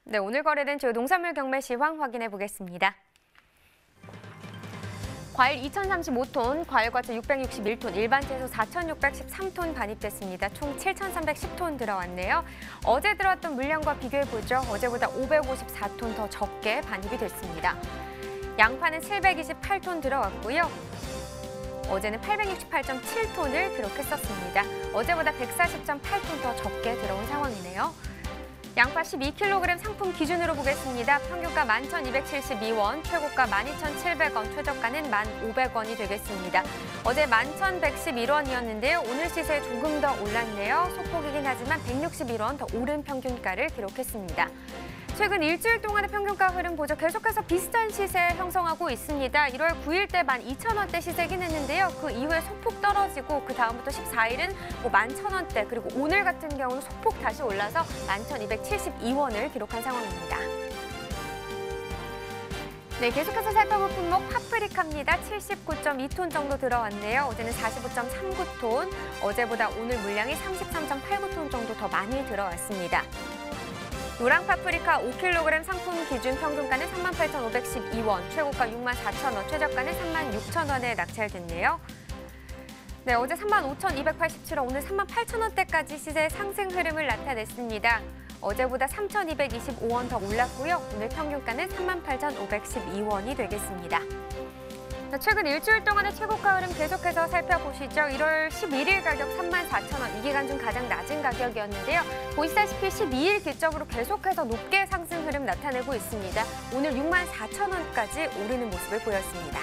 네, 오늘 거래된 주요 농산물 경매 시황 확인해 보겠습니다. 과일 2,035톤, 과일과채 661톤, 일반 채소 4,613톤 반입됐습니다. 총 7,310톤 들어왔네요. 어제 들어왔던 물량과 비교해보죠. 어제보다 554톤 더 적게 반입이 됐습니다. 양파는 728톤 들어왔고요. 어제는 868.7톤을 기록했었습니다. 어제보다 140.8톤 더 적게 들어온 상황이네요. 양파 12kg 상품 기준으로 보겠습니다. 평균가 11,272원, 최고가 12,700원, 최저가는 1,500원이 되겠습니다. 어제 11,111원이었는데요. 오늘 시세 조금 더 올랐네요. 소폭이긴 하지만 161원 더 오른 평균가를 기록했습니다. 최근 일주일 동안의 평균가 흐름 보죠. 계속해서 비슷한 시세 형성하고 있습니다. 1월 9일 때 12,000원대 시세긴 했는데요. 그 이후에 소폭 떨어지고 그 다음부터 14일은 11,000원대 그리고 오늘 같은 경우는 소폭 다시 올라서 11,272원을 기록한 상황입니다. 네, 계속해서 살펴볼 품목 파프리카입니다. 79.2톤 정도 들어왔네요. 어제는 45.39톤, 어제보다 오늘 물량이 33.89톤 정도 더 많이 들어왔습니다. 노랑 파프리카 5kg 상품 기준 평균가는 38,512원, 최고가 64,000원, 최저가는 36,000원에 낙찰됐네요. 네, 어제 35,287원, 오늘 38,000원대까지 시세 상승 흐름을 나타냈습니다. 어제보다 3,225원 더 올랐고요. 오늘 평균가는 38,512원이 되겠습니다. 최근 일주일 동안의 최고가 흐름 계속해서 살펴보시죠. 1월 11일 가격 34,000원, 이 기간 중 가장 낮은 가격이었는데요. 보시다시피 12일 기점으로 계속해서 높게 상승 흐름 나타내고 있습니다. 오늘 64,000원까지 오르는 모습을 보였습니다.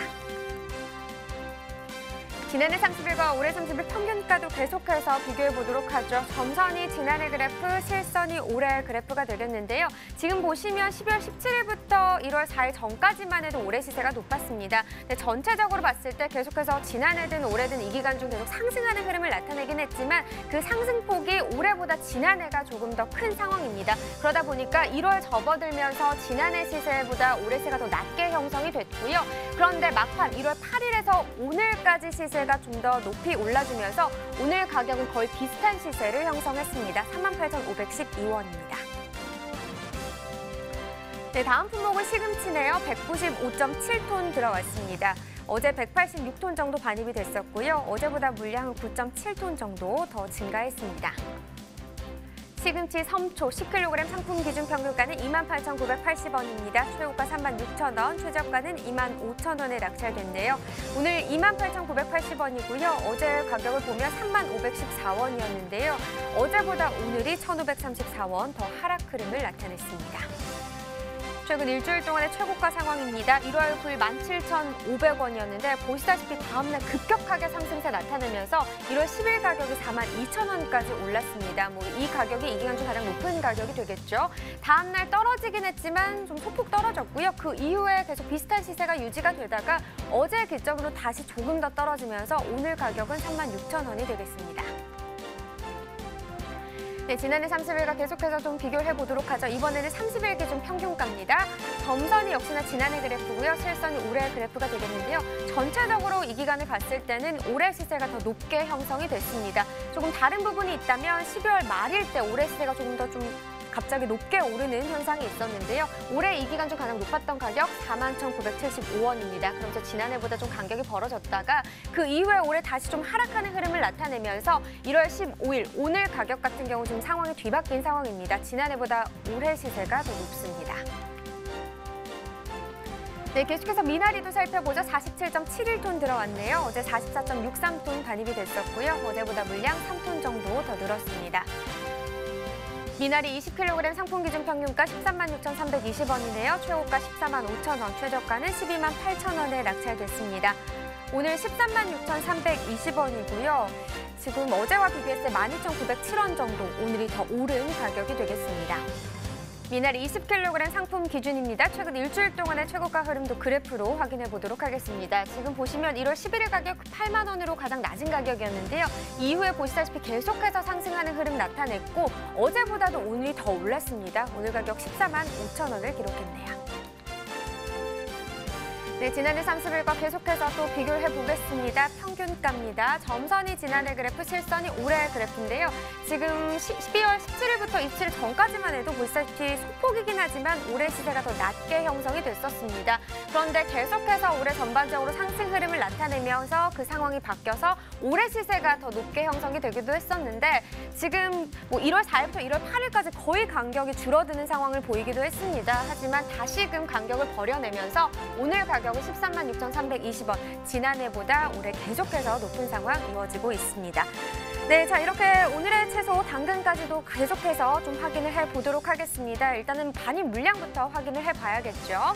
지난해 30일과 올해 30일 평균가도 계속해서 비교해보도록 하죠. 점선이 지난해 그래프, 실선이 올해 그래프가 되겠는데요. 지금 보시면 12월 17일부터 1월 4일 전까지만 해도 올해 시세가 높았습니다. 근데 전체적으로 봤을 때 계속해서 지난해든 올해든 이 기간 중 계속 상승하는 흐름을 나타내긴 했지만 그 상승폭이 올해보다 지난해가 조금 더 큰 상황입니다. 그러다 보니까 1월 접어들면서 지난해 시세보다 올해 시세가 더 낮게 형성이 됐고요. 그런데 막판 1월 8일에서 오늘까지 시세 가 좀 더 높이 올라주면서 오늘 가격은 거의 비슷한 시세를 형성했습니다. 38,512원입니다. 네, 다음 품목은 시금치네요. 195.7톤 들어왔습니다. 어제 186톤 정도 반입이 됐었고요. 어제보다 물량은 9.7톤 정도 더 증가했습니다. 시금치 섬초 10kg 상품 기준 평균가는 28,980원입니다. 최고가 36,000원, 최저가는 25,000원에 낙찰됐네요. 오늘 28,980원이고요. 어제 가격을 보면 3514원이었는데요. 어제보다 오늘이 1,534원 더 하락 흐름을 나타냈습니다. 최근 일주일 동안의 최고가 상황입니다. 1월 9일 17,500원이었는데 보시다시피 다음날 급격하게 상승세 나타내면서 1월 10일 가격이 42,000원까지 올랐습니다. 이 가격이 이 기간 중 가장 높은 가격이 되겠죠. 다음날 떨어지긴 했지만 좀 소폭 떨어졌고요. 그 이후에 계속 비슷한 시세가 유지가 되다가 어제 기점으로 다시 조금 더 떨어지면서 오늘 가격은 36,000원이 되겠습니다. 네, 지난해 30일과 계속해서 좀 비교를 해보도록 하죠. 이번에는 30일 기준 평균가입니다. 점선이 역시나 지난해 그래프고요. 실선이 올해 그래프가 되겠는데요. 전체적으로 이 기간을 봤을 때는 올해 시세가 더 높게 형성이 됐습니다. 조금 다른 부분이 있다면 12월 말일 때 올해 시세가 조금 더 갑자기 높게 오르는 현상이 있었는데요. 올해 이 기간 중 가장 높았던 가격 41,975원입니다. 그러면서 지난해보다 좀 간격이 벌어졌다가 그 이후에 올해 다시 좀 하락하는 흐름을 나타내면서 1월 15일 오늘 가격 같은 경우 좀 상황이 뒤바뀐 상황입니다. 지난해보다 올해 시세가 더 높습니다. 네, 계속해서 미나리도 살펴보죠. 47.71톤 들어왔네요. 어제 44.63톤 반입이 됐었고요. 어제보다 물량 3톤 정도 더 늘었습니다. 미나리 20kg 상품 기준 평균가 136,320원이네요. 최고가 145,000원, 최저가는 128,000원에 낙찰됐습니다. 오늘 136,320원이고요. 지금 어제와 비교했을 때 12,907원 정도 오늘이 더 오른 가격이 되겠습니다. 미나리 20kg 상품 기준입니다. 최근 일주일 동안의 최고가 흐름도 그래프로 확인해 보도록 하겠습니다. 지금 보시면 1월 11일 가격 8만 원으로 가장 낮은 가격이었는데요. 이후에 보시다시피 계속해서 상승하는 흐름 나타냈고 어제보다도 오늘이 더 올랐습니다. 오늘 가격 145,000원을 기록했네요. 네, 지난해 30일과 계속해서 또 비교를 해보겠습니다. 평균가입니다. 점선이 지난해 그래프, 실선이 올해 그래프인데요. 지금 12월 17일부터 27일 전까지만 해도 보시다시피 소폭이긴 하지만 올해 시세가 더 낮게 형성이 됐었습니다. 그런데 계속해서 올해 전반적으로 상승 흐름을 나타내면서 그 상황이 바뀌어서 올해 시세가 더 높게 형성이 되기도 했었는데 지금 뭐 1월 4일부터 1월 8일까지 거의 간격이 줄어드는 상황을 보이기도 했습니다. 하지만 다시금 간격을 버려내면서 오늘 가격은 13만 6,320원, 지난해보다 올해 계속해서 높은 상황 이어지고 있습니다. 네, 자 이렇게 오늘의 채소 당근까지도 계속해서 좀 확인을 해보도록 하겠습니다. 일단은 반입 물량부터 확인을 해봐야겠죠.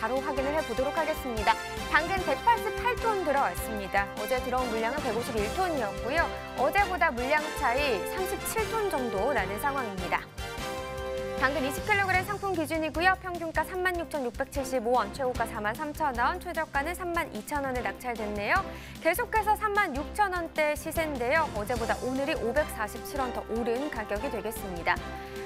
바로 확인을 해보도록 하겠습니다. 당근 188톤 들어왔습니다. 어제 들어온 물량은 151톤이었고요. 어제보다 물량 차이 37톤 정도 나는 상황입니다. 당근 20kg 상품 기준이고요. 평균가 36,675원, 최고가 43,000원, 최저가는 32,000원에 낙찰됐네요. 계속해서 36,000원대 시세인데요. 어제보다 오늘이 547원 더 오른 가격이 되겠습니다.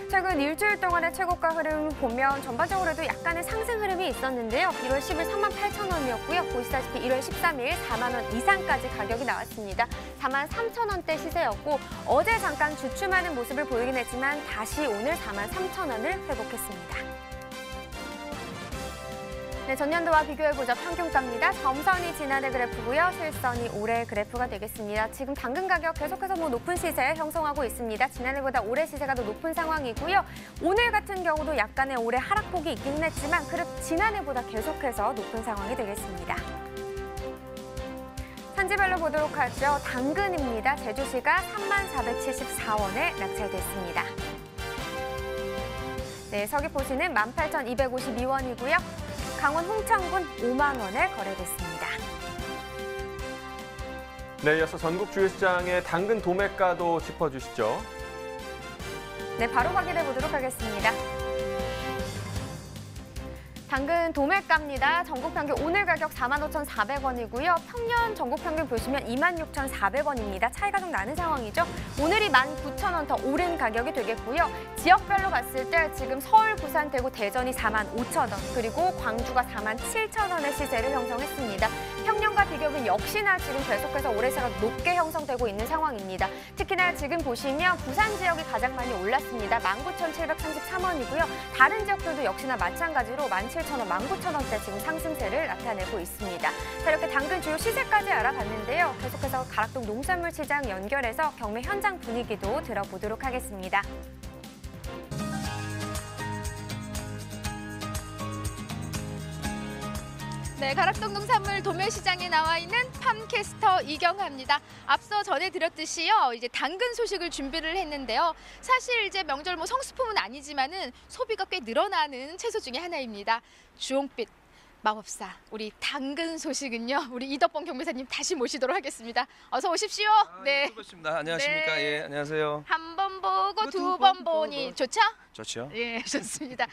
최근 일주일 동안의 최고가 흐름 보면 전반적으로도 약간의 상승 흐름이 있었는데요. 1월 10일 38,000원이었고요. 보시다시피 1월 13일 4만 원 이상까지 가격이 나왔습니다. 43,000원대 시세였고 어제 잠깐 주춤하는 모습을 보이긴 했지만 다시 오늘 43,000원을 회복했습니다. 네, 전년도와 비교해보죠. 평균가입니다. 점선이 지난해 그래프고요. 실선이 올해 그래프가 되겠습니다. 지금 당근 가격 계속해서 높은 시세 형성하고 있습니다. 지난해보다 올해 시세가 더 높은 상황이고요. 오늘 같은 경우도 약간의 올해 하락폭이 있긴 했지만 그래도 지난해보다 계속해서 높은 상황이 되겠습니다. 산지별로 보도록 하죠. 당근입니다. 제주시가 34,474원에 낙찰됐습니다. 네, 서귀포시는 18,252원이고요. 강원 홍천군 5만 원에 거래됐습니다. 네, 이어서 전국 주요 시장의 당근 도매가도 짚어주시죠. 네, 바로 확인해 보도록 하겠습니다. 당근 도매가입니다. 전국 평균 오늘 가격 45,400원이고요. 평년 전국 평균 보시면 26,400원입니다. 차이가 좀 나는 상황이죠. 오늘이 19,000원 더 오른 가격이 되겠고요. 지역별로 봤을 때 지금 서울, 부산, 대구, 대전이 45,000원, 그리고 광주가 47,000원의 시세를 형성했습니다. 평년과 비교하면 역시나 지금 계속해서 올해 시세가 높게 형성되고 있는 상황입니다. 특히나 지금 보시면 부산 지역이 가장 많이 올랐습니다. 19,733원이고요. 다른 지역들도 역시나 마찬가지로 17,000원, 19,000원대 지금 상승세를 나타내고 있습니다. 자, 이렇게 당근 주요 시세까지 알아봤는데요. 계속해서 가락동 농산물 시장 연결해서 경매 현장 분위기도 들어보도록 하겠습니다. 네, 가락동 농산물 도매시장에 나와 있는 팜캐스터 이경아입니다. 앞서 전해드렸듯이요, 이제 당근 소식을 준비를 했는데요. 사실 이제 명절 성수품은 아니지만은 소비가 꽤 늘어나는 채소 중에 하나입니다. 주홍빛 마법사, 우리 당근 소식은요, 우리 이덕봉 경매사님 다시 모시도록 하겠습니다. 어서 오십시오. 네. 반갑습니다. 안녕하십니까. 네. 예, 안녕하세요. 한 번 보고 두 번 보니 좋죠? 좋죠. 예, 좋습니다.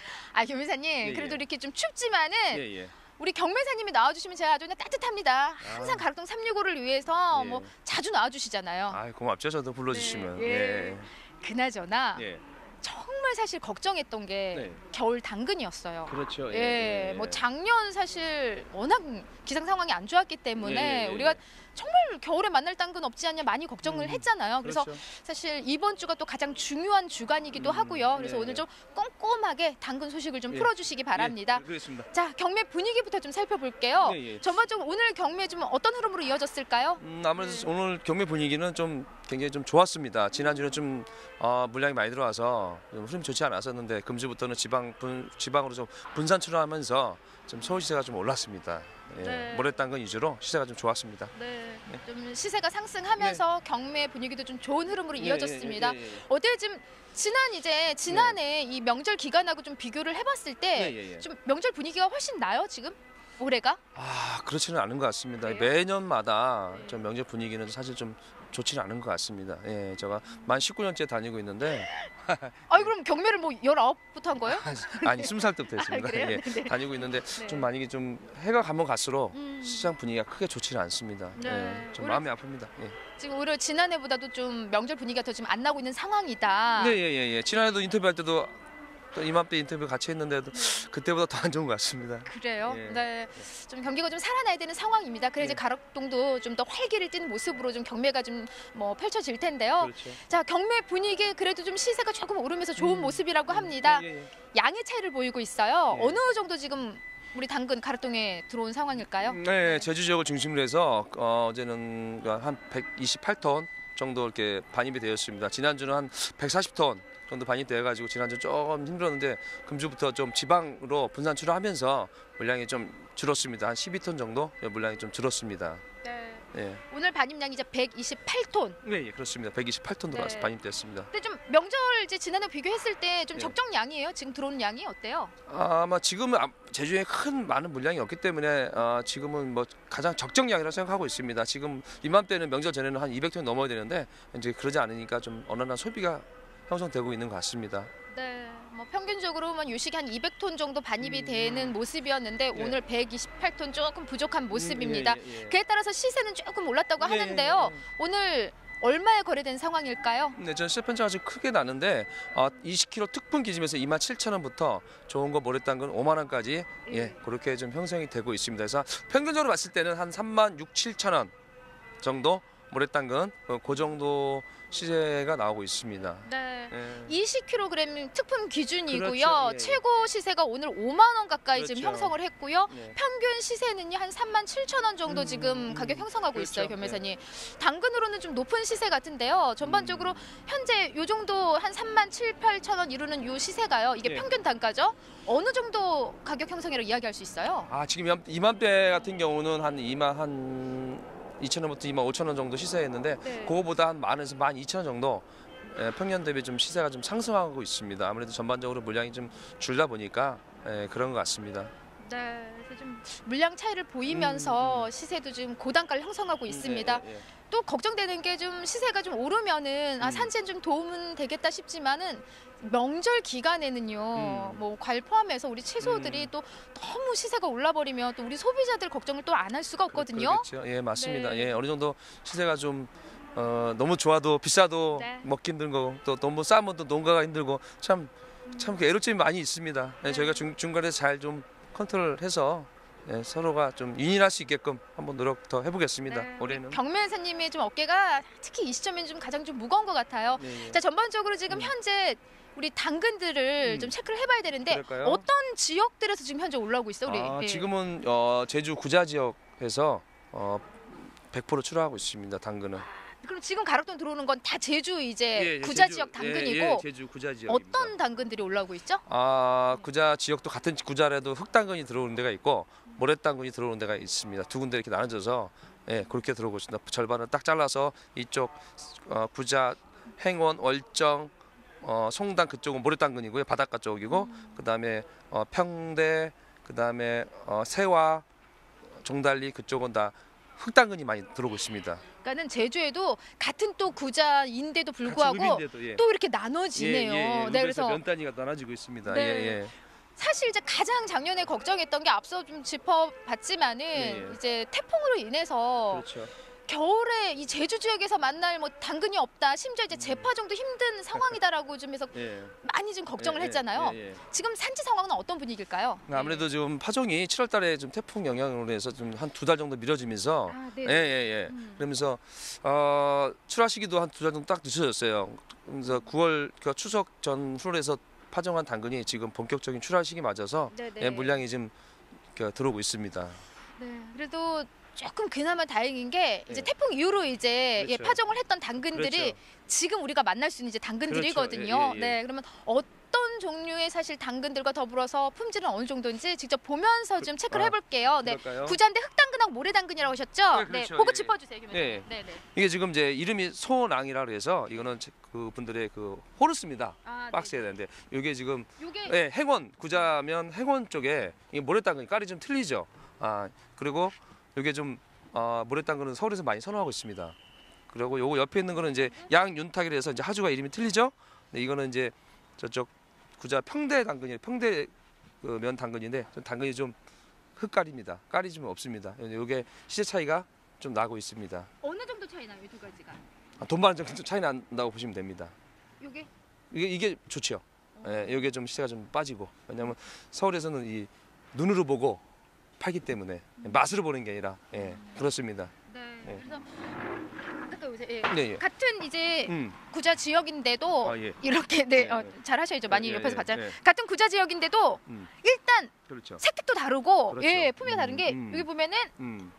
경매사님, 예, 그래도 예. 이렇게 좀 춥지만은 예, 예. 우리 경매사님이 나와주시면 제가 아주 그냥 따뜻합니다. 항상 가락동 365를 위해서 예. 뭐 자주 나와주시잖아요. 아, 고맙죠. 저도 불러주시면. 네, 예. 그나저나 예. 정말 사실 걱정했던 게 네. 겨울 당근이었어요. 그렇죠. 예, 뭐 작년 사실 워낙 기상 상황이 안 좋았기 때문에 우리가 정말 겨울에 만날 당근 없지 않냐 많이 걱정을 했잖아요. 그래서 그렇죠. 사실 이번 주가 또 가장 중요한 주간이기도 하고요. 그래서 오늘 좀 꼼꼼하게 당근 소식을 좀 풀어주시기 바랍니다. 그렇습니다. 자, 경매 분위기부터 좀 살펴볼게요. 예. 전반적으로 오늘 경매 좀 어떤 흐름으로 이어졌을까요? 아무래도 오늘 경매 분위기는 좀 굉장히 좀 좋았습니다. 지난주는 좀 물량이 많이 들어와서 좀 흐름이 좋지 않았었는데 금주부터는 지방으로 좀 분산 출하하면서 좀 서울 시세가 좀 올랐습니다. 예. 네. 모래당근 위주로 시세가 좀 좋았습니다. 네, 좀 시세가 상승하면서 경매 분위기도 좀 좋은 흐름으로 이어졌습니다. 어때 지금 지난해 이 명절 기간하고 좀 비교를 해봤을 때 좀 명절 분위기가 훨씬 나요 지금 올해가? 그렇지는 않은 것 같습니다. 그래요? 매년마다 좀 명절 분위기는 사실 좀 좋지는 않은 것 같습니다. 예, 제가 만 19년째 다니고 있는데 그럼 경매를 뭐 19부터 한 거예요? 아니 20살 때부터 했습니다. 그래요? 예, 네. 다니고 있는데 네. 좀 만약에 좀 해가 가면 갈수록 시장 분위기가 크게 좋지는 않습니다. 네. 예, 좀 마음이 아픕니다. 예. 지금 오히려 지난해보다도 좀 명절 분위기가 더 지금 안 나고 있는 상황이다. 네, 지난해도 인터뷰할 때도 또 이맘때 인터뷰 같이 했는데도 그때보다 더 안 좋은 것 같습니다. 그래요? 예. 네. 좀 경기가 좀 살아나야 되는 상황입니다. 그래야 이제 예. 가락동도 좀 더 활기를 띠는 모습으로 좀 경매가 좀 뭐 펼쳐질 텐데요. 그렇죠. 자, 경매 분위기 그래도 좀 시세가 조금 오르면서 좋은 모습이라고 합니다. 예, 예. 양의 차이를 보이고 있어요. 예. 어느 정도 지금 우리 당근 가락동에 들어온 상황일까요? 네, 제주 지역을 중심으로 해서 어제는 한 128톤 정도 이렇게 반입이 되었습니다. 지난주는 한 140톤 정도 반입되어가지고 지난주 조금 힘들었는데 금주부터 좀 지방으로 분산 출하하면서 물량이 좀 줄었습니다. 한 12톤 정도 물량이 좀 줄었습니다. 네. 예, 오늘 반입량이 이제 128톤. 네, 그렇습니다. 128톤 네. 반입됐습니다. 근데 좀 명절 이제 지난해 비교했을 때 좀 예. 적정량이에요. 지금 들어오는 양이 어때요? 아마 지금은 제주에 많은 물량이 없기 때문에 지금은 뭐 가장 적정량이라고 생각하고 있습니다. 지금 이맘때는 명절 전에는 한 200톤 넘어야 되는데 이제 그러지 않으니까 좀 어느 날 소비가 형성되고 있는 것 같습니다. 네. 뭐 평균적으로만 요식이 한 200톤 정도 반입이 되는 모습이었는데 예. 오늘 128톤 조금 부족한 모습입니다. 예. 그에 따라서 시세는 조금 올랐다고 예, 하는데요. 예. 오늘 얼마에 거래된 상황일까요? 네, 저는 실편차가 아주 크게 나는데 20kg 특분 기준에서 27,000원부터 좋은 거 모래딴 건 5만 원까지 예, 그렇게 좀 형성이 되고 있습니다. 그래서 평균적으로 봤을 때는 한 3만 6, 7천 정도 모래딴 건그 정도 시세가 나오고 있습니다. 네. 예. 20kg 특품 기준이고요. 그렇죠. 예, 예. 최고 시세가 오늘 5만 원 가까이 지금 그렇죠. 형성을 했고요. 예. 평균 시세는요 한 3만 7천 원 정도 지금 가격 형성하고 그렇죠. 있어요, 변매사님. 당근으로는 좀 높은 시세 같은데요. 전반적으로 현재 요 정도 한 3만 7, 8천 원 이루는 요 시세가요. 이게 예. 평균 단가죠. 어느 정도 가격 형성이라고 이야기할 수 있어요? 지금 이맘때 같은 경우는 한 2,000원부터 25,000원 정도 시세였는데 네. 그거보다 한 10,000원에서 12,000원 정도 평년 대비 좀 시세가 좀 상승하고 있습니다. 아무래도 전반적으로 물량이 좀 줄다 보니까 그런 것 같습니다. 네, 그래서 좀 물량 차이를 보이면서 시세도 지금 고단가를 형성하고 있습니다. 예. 또 걱정되는 게 좀 시세가 좀 오르면은 음. 산지엔 좀 도움은 되겠다 싶지만은 명절 기간에는요, 뭐 과일 포함해서 우리 채소들이 또 너무 시세가 올라버리면 또 우리 소비자들 걱정을 또 안 할 수가 없거든요. 그렇죠. 예, 맞습니다. 네. 예, 어느 정도 시세가 좀 너무 좋아도 비싸도 네. 먹기 힘들고 또 너무 싸면 또 농가가 힘들고 참 애로점이 많이 있습니다. 예, 네. 저희가 중간에서 잘 좀 컨트롤해서 서로가 좀 윈윈할 수 있게끔 한번 노력 더 해보겠습니다. 네, 올해는. 경매사님의 좀 어깨가 특히 이 시점에는 좀 가장 좀 무거운 것 같아요. 예, 예. 자, 전반적으로 지금 현재 우리 당근들을 좀 체크를 해봐야 되는데 그럴까요? 어떤 지역들에서 지금 현재 올라오고 있어요, 우리? 예. 지금은 제주 구자 지역에서 100% 출하하고 있습니다. 당근은. 그럼 지금 가락동 들어오는 건 다 제주 이제 예, 구자 제주, 지역 당근이고 예, 제주 구자 지역. 어떤 당근들이 올라오고 있죠? 구자 지역도 같은 구자라도 흙당근이 들어오는 데가 있고 모래당근이 들어오는 데가 있습니다. 두 군데 이렇게 나눠져서 그렇게 들어오고 있습니다. 절반을 딱 잘라서 이쪽 구자, 행원, 월정, 송당 그쪽은 모래당근이고요. 바닷가 쪽이고 그다음에 평대, 그다음에 세화, 종달리 그쪽은 다 흙당근이 많이 들어오고 있습니다. 그러니까는 제주에도 같은 또 구자인데도 불구하고 같이 흙인데도, 또 이렇게 나눠지네요. 네, 그래서 면 단위가 나눠지고 있습니다. 네. 예. 사실 이제 가장 작년에 걱정했던 게 앞서 좀 짚어봤지만은 예. 이제 태풍으로 인해서 그렇죠. 겨울에 이 제주 지역에서 만날 뭐 당근이 없다, 심지어 이제 재파종도 힘든 상황이다라고 좀 해서 예. 많이 좀 걱정을 했잖아요. 예. 지금 산지 상황은 어떤 분위기일까요? 아무래도 지금 파종이 7월달에 좀 태풍 영향으로 해서 좀 한 2달 정도 미뤄지면서 네. 예. 그러면서 출하 시기도 한 2달 정도 딱 늦춰졌어요. 그래서 9월 추석 전후로 해서 파종한 당근이 지금 본격적인 출하 시기 맞아서 네네. 물량이 지금 들어오고 있습니다. 네. 그래도 조금 그나마 다행인 게 이제 예. 태풍 이후로 이제 그렇죠. 파종을 했던 당근들이 그렇죠. 지금 우리가 만날 수 있는 이제 당근들이거든요. 그렇죠. 예. 네, 그러면 어떤 종류의 사실 당근들과 더불어서 품질은 어느 정도인지 직접 보면서 좀 체크를 해볼게요. 네, 그럴까요? 구자인데 흙당근하고 모래당근이라고 하셨죠? 네, 그렇죠. 보고 예. 짚어주세요, 김 네. 네. 이게 지금 이제 이름이 소낭이라 그래서 이거는 그 분들의 그 호르스입니다. 박스에 되는데 이게 지금 이게 행원 구자면 행원 쪽에 이 모래당근이 깔이 좀 틀리죠. 그리고 이게 좀 모래당근은 서울에서 많이 선호하고 있습니다. 그리고 요거 옆에 있는 거는 이제 양윤탁이라 해서 이제 하주가 이름이 틀리죠. 근데 이거는 이제 저쪽 구자 평대 당근이에요. 평대 면 당근인데 당근이 좀 흙깔입니다. 깔이 좀 없습니다. 이게 시세 차이가 좀 나고 있습니다. 어느 정도 차이 나요, 이 두 가지가? 돈 많은 정도 차이 난다고 보시면 됩니다. 이게 이게 좋죠. 예, 이게 좀 시세가 좀 빠지고 왜냐하면 서울에서는 이 눈으로 보고 팔기 때문에 맛으로 보는 게 아니라 그렇습니다. 네. 네. 그래서 가까이 오세요. 예. 네, 예. 같은 이제 구자 지역인데도 아, 예. 이렇게 잘 하셔야죠. 많이 예, 옆에서 예, 봤잖아요. 예. 같은 구자 지역인데도 일단 그렇죠. 색깔도 다르고 그렇죠. 예, 품위가 다른 게 여기 보면은 음.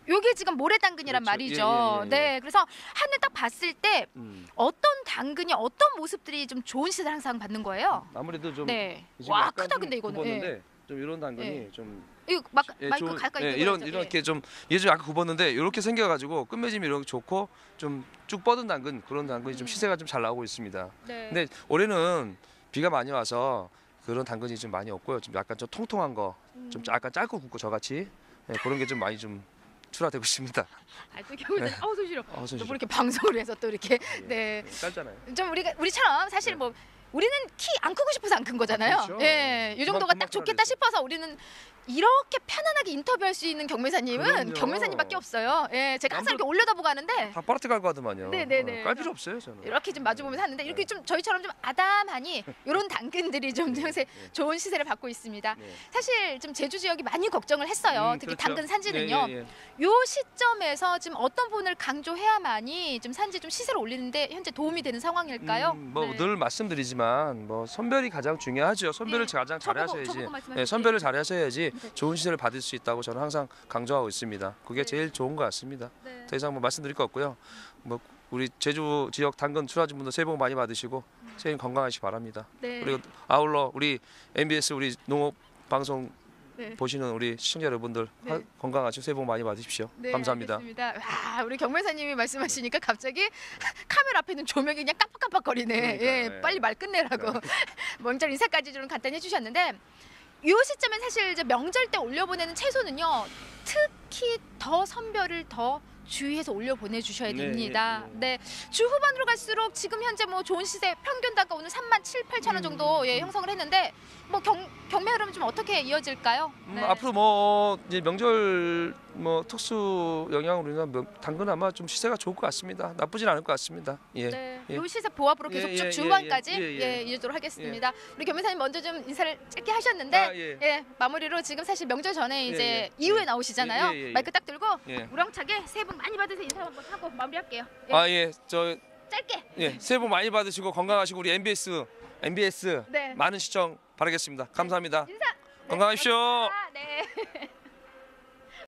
요게 지금 모래당근이란 그렇죠. 말이죠. 예, 예, 예. 네, 그래서 한눈 딱 봤을 때 음. 어떤 당근이 어떤 모습들이 좀 좋은 시세를 항상 받는 거예요. 아무래도 좀 네. 지금 와 약간 크다 좀 근데 이거는. 굽었는데 좀 이런 당근이 예. 좀 이거 마이크 좋은- 가까이 대고 이런 해야죠. 이렇게 좀 이게 좀 약간 굽었는데 이렇게 생겨가지고 끝맺음이 이렇게 좋고 좀 쭉 뻗은 당근 그런 당근이 좀 시세가 좀 잘 나오고 있습니다. 네. 근데 올해는 비가 많이 와서 그런 당근이 좀 많이 없고요. 좀 약간 좀 통통한 거, 좀 약간 짧고 굵고 저같이 그런 게 좀 많이 좀 출하되고 있습니다. 또 경우는 아우 손 시려. 손 또 시려. 이렇게 방송을 해서 또 이렇게 네. 짧잖아요. 좀 우리처럼 사실 네. 뭐 우리는 키 안 크고 싶어서 안 큰 거잖아요. 그렇죠. 예, 이 정도가 그만 딱 좋겠다 크라고 싶어서 우리는 이렇게 편안하게 인터뷰할 수 있는 경매사님은 그럼요. 경매사님밖에 없어요. 예, 제가 항상 남들- 이렇게 올려다보고 하는데 다 빠르게 갈거 하더만요. 네네네. 깔 필요 없어요 저는. 이렇게 좀 마주보면서 하는데 이렇게 네. 좀 저희처럼 좀 아담하니 이런 당근들이 좀 요새 좋은 시세를 받고 있습니다. 네. 사실 좀 제주 지역이 많이 걱정을 했어요. 특히 그렇죠. 당근 산지는요. 예, 예, 예. 요 시점에서 지금 어떤 부분을 강조해야만이 좀 산지 좀 시세를 올리는데 현재 도움이 되는 상황일까요? 뭐 네. 늘 말씀드리지만 뭐 선별이 가장 중요하죠. 선별을 네. 가장 잘하셔야지. 저보고 말씀하셨죠. 네, 선별을 잘하셔야지 좋은 시세를 받을 수 있다고 저는 항상 강조하고 있습니다. 그게 네. 제일 좋은 것 같습니다. 네. 더 이상 뭐 말씀드릴 거 없고요. 뭐 우리 제주 지역 당근 출하진 분들 새해 복 많이 받으시고 새해 건강하시기 바랍니다. 네. 그리고 아울러 우리 MBS 우리 농업 방송 네. 보시는 우리 시청자 여러분들 네. 건강하시고 새해 복 많이 받으십시오. 네, 감사합니다. 알겠습니다. 와, 우리 경매사님이 말씀하시니까 갑자기 카메라 앞에 있는 조명이 그냥 깜빡깜빡거리네. 그러니까요. 예, 네. 빨리 말 끝내라고. 명절 인사까지 좀 간단히 해주셨는데 이 시점엔 사실 이제 명절 때 올려보내는 채소는요. 특히 더 선별을 더 주의해서 올려 보내주셔야 네, 됩니다. 네, 주 후반으로 갈수록 지금 현재 뭐 좋은 시세 평균 단가 오늘 37,000원 정도 형성을 했는데 뭐 경매 흐름 좀 어떻게 이어질까요? 네. 앞으로 뭐 이제 명절 뭐 특수 영향으로 인한 당근 아마 좀 시세가 좋을 것 같습니다. 나쁘진 않을 것 같습니다. 예. 네, 예. 요 시세 보합으로 계속 예, 쭉 예, 주후반까지 예. 이어지도록 하겠습니다. 우리 경매사님 먼저 좀 인사를 짧게 하셨는데 아, 예. 마무리로 지금 사실 명절 전에 이제 예. 이후에 예. 나오시잖아요. 예. 마이크 딱 들고 예. 우렁차게 새해 복 많이 받으세요 인사 한번 하고 마무리할게요. 예, 아 예. 저 짧게. 예. 새해 복 많이 받으시고 건강하시고 우리 MBS 네. 많은 시청 바라겠습니다. 감사합니다. 인사. 건강하십시오. 네.